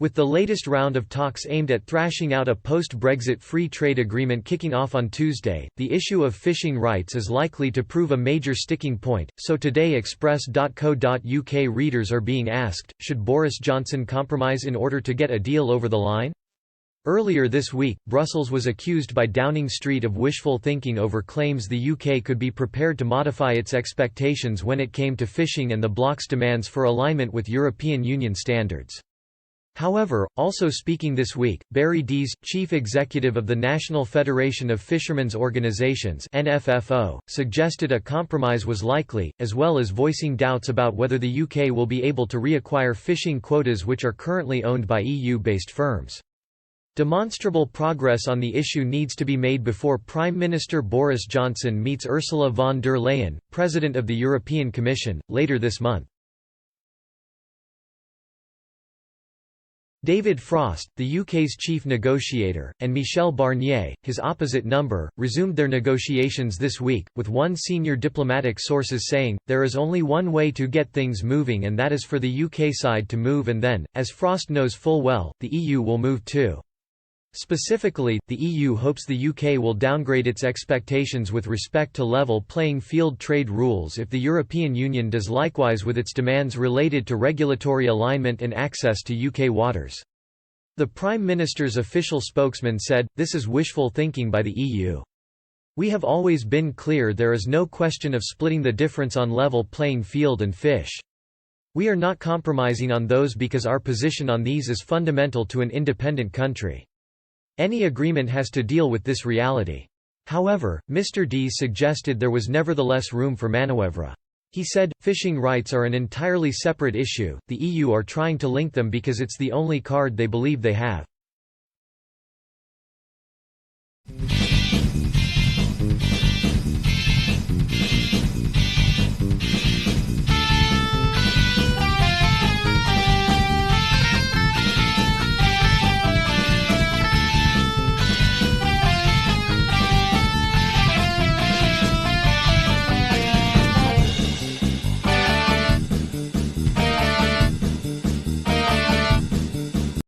With the latest round of talks aimed at thrashing out a post-Brexit free trade agreement kicking off on Tuesday, the issue of fishing rights is likely to prove a major sticking point, so today Express.co.uk readers are being asked, should Boris Johnson compromise in order to get a deal over the line? Earlier this week, Brussels was accused by Downing Street of wishful thinking over claims the UK could be prepared to modify its expectations when it came to fishing and the bloc's demands for alignment with European Union standards. However, also speaking this week, Barry Dees, chief executive of the National Federation of Fishermen's Organisations (NFFO), suggested a compromise was likely, as well as voicing doubts about whether the UK will be able to reacquire fishing quotas which are currently owned by EU-based firms. Demonstrable progress on the issue needs to be made before Prime Minister Boris Johnson meets Ursula von der Leyen, President of the European Commission, later this month. David Frost, the UK's chief negotiator, and Michel Barnier, his opposite number, resumed their negotiations this week, with one senior diplomatic sources saying, there is only one way to get things moving and that is for the UK side to move and then, as Frost knows full well, the EU will move too. Specifically, the EU hopes the UK will downgrade its expectations with respect to level playing field trade rules if the European Union does likewise with its demands related to regulatory alignment and access to UK waters. The Prime Minister's official spokesman said, "This is wishful thinking by the EU. We have always been clear there is no question of splitting the difference on level playing field and fish. We are not compromising on those because our position on these is fundamental to an independent country. Any agreement has to deal with this reality." However, Mr. Dees suggested there was nevertheless room for manœuvre. He said, fishing rights are an entirely separate issue, the EU are trying to link them because it's the only card they believe they have.